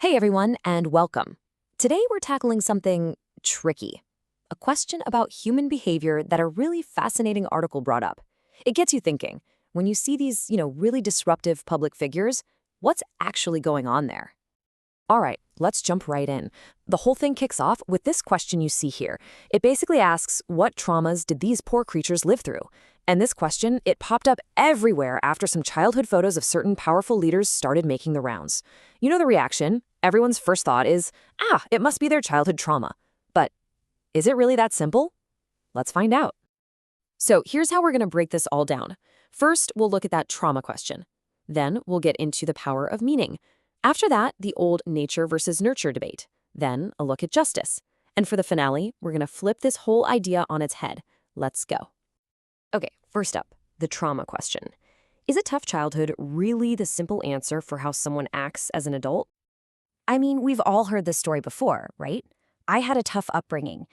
Hey everyone, and welcome. Today we're tackling something tricky. A question about human behavior that a really fascinating article brought up. It gets you thinking, when you see these, really disruptive public figures, what's actually going on there? All right, let's jump right in. The whole thing kicks off with this question you see here. It basically asks, what traumas did these poor creatures live through? And this question, it popped up everywhere after some childhood photos of certain powerful leaders started making the rounds. You know the reaction? Everyone's first thought is, it must be their childhood trauma. But is it really that simple? Let's find out. So here's how we're going to break this all down. First, we'll look at that trauma question. Then we'll get into the power of meaning. After that, the old nature versus nurture debate. Then a look at justice. And for the finale, we're going to flip this whole idea on its head. Let's go. Okay, first up, the trauma question. Is a tough childhood really the simple answer for how someone acts as an adult? I mean, we've all heard this story before, right? I had a tough upbringing.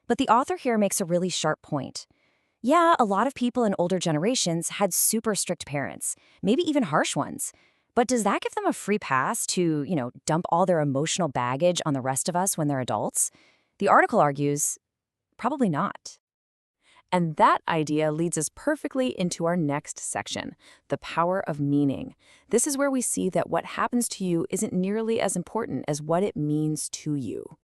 But the author here makes a really sharp point. Yeah, a lot of people in older generations had super strict parents, maybe even harsh ones. But does that give them a free pass to, dump all their emotional baggage on the rest of us when they're adults? The article argues, probably not. And that idea leads us perfectly into our next section, the power of meaning. This is where we see that what happens to you isn't nearly as important as what it means to you.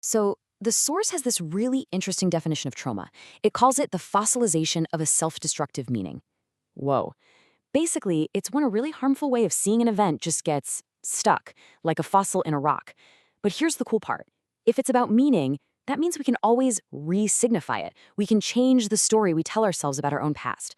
So, the source has this really interesting definition of trauma. It calls it the fossilization of a self-destructive meaning. Whoa. Basically, it's when a really harmful way of seeing an event just gets stuck, like a fossil in a rock. But here's the cool part. If it's about meaning, that means we can always re-signify it. We can change the story we tell ourselves about our own past.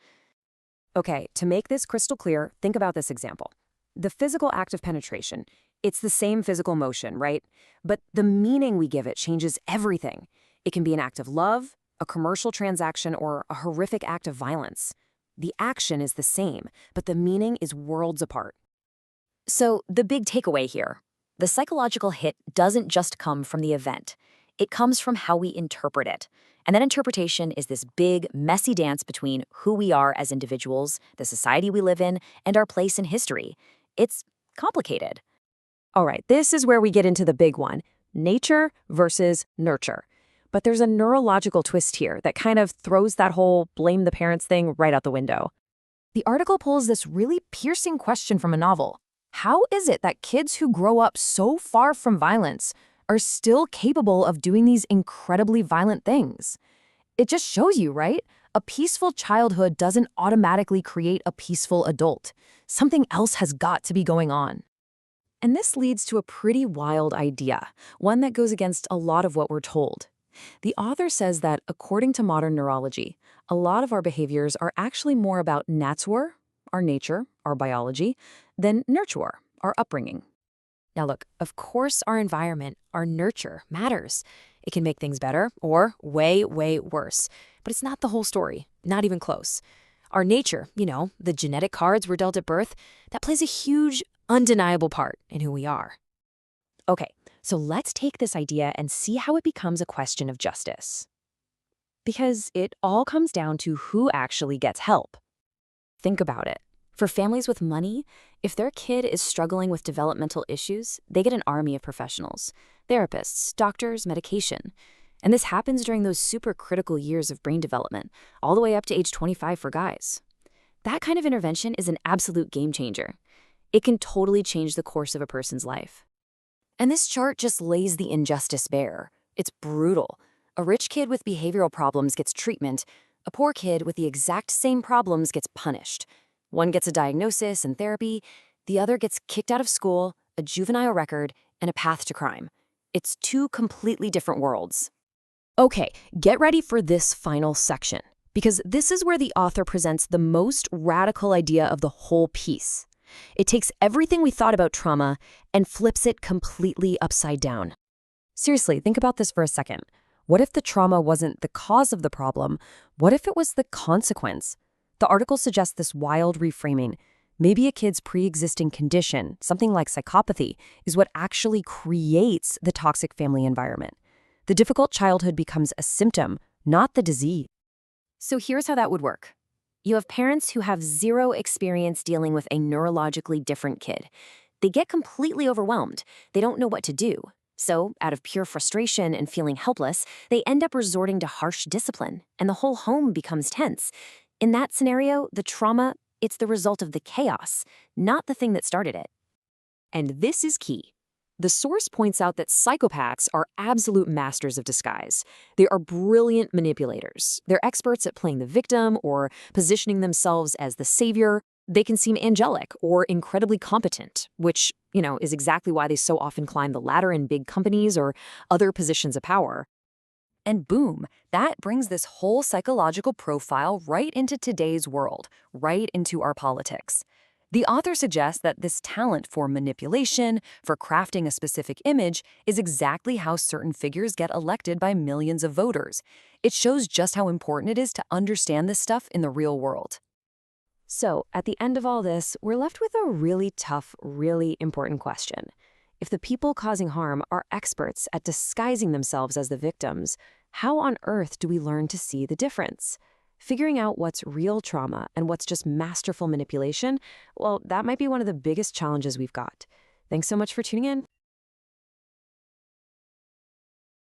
Okay, to make this crystal clear, think about this example. The physical act of penetration, it's the same physical motion, right? But the meaning we give it changes everything. It can be an act of love, a commercial transaction, or a horrific act of violence. The action is the same, but the meaning is worlds apart. So, the big takeaway here, the psychological hit doesn't just come from the event. It comes from how we interpret it. And that interpretation is this big, messy dance between who we are as individuals, the society we live in, and our place in history. It's complicated. All right, this is where we get into the big one, nature versus nurture. But there's a neurological twist here that kind of throws that whole blame the parents thing right out the window. The article pulls this really piercing question from a novel. How is it that kids who grow up so far from violence are still capable of doing these incredibly violent things? It just shows you, right? A peaceful childhood doesn't automatically create a peaceful adult. Something else has got to be going on. And this leads to a pretty wild idea, one that goes against a lot of what we're told. The author says that, according to modern neurology, a lot of our behaviors are actually more about Natur, our nature, our biology, than Nurture, our upbringing. Now look, of course our environment, our nurture, matters. It can make things better or way, way worse. But it's not the whole story, not even close. Our nature, the genetic cards we're dealt at birth, that plays a huge, undeniable part in who we are. Okay, so let's take this idea and see how it becomes a question of justice. Because it all comes down to who actually gets help. Think about it. For families with money, if their kid is struggling with developmental issues, they get an army of professionals, therapists, doctors, medication. And this happens during those super critical years of brain development, all the way up to age 25 for guys. That kind of intervention is an absolute game changer. It can totally change the course of a person's life. And this chart just lays the injustice bare. It's brutal. A rich kid with behavioral problems gets treatment. A poor kid with the exact same problems gets punished. One gets a diagnosis and therapy. The other gets kicked out of school, a juvenile record, and a path to crime. It's two completely different worlds. Okay, get ready for this final section, because this is where the author presents the most radical idea of the whole piece. It takes everything we thought about trauma and flips it completely upside down. Seriously, think about this for a second. What if the trauma wasn't the cause of the problem? What if it was the consequence? The article suggests this wild reframing. Maybe a kid's pre-existing condition, something like psychopathy, is what actually creates the toxic family environment. The difficult childhood becomes a symptom, not the disease. So here's how that would work. You have parents who have zero experience dealing with a neurologically different kid. They get completely overwhelmed. They don't know what to do. So, out of pure frustration and feeling helpless, they end up resorting to harsh discipline, and the whole home becomes tense. In that scenario, the trauma, it's the result of the chaos, not the thing that started it. And this is key. The source points out that psychopaths are absolute masters of disguise. They are brilliant manipulators. They're experts at playing the victim or positioning themselves as the savior. They can seem angelic or incredibly competent, which, is exactly why they so often climb the ladder in big companies or other positions of power. And boom, that brings this whole psychological profile right into today's world, right into our politics. The author suggests that this talent for manipulation, for crafting a specific image, is exactly how certain figures get elected by millions of voters. It shows just how important it is to understand this stuff in the real world. So, at the end of all this, we're left with a really tough, really important question. If the people causing harm are experts at disguising themselves as the victims, how on earth do we learn to see the difference? Figuring out what's real trauma and what's just masterful manipulation, well, that might be one of the biggest challenges we've got. Thanks so much for tuning in.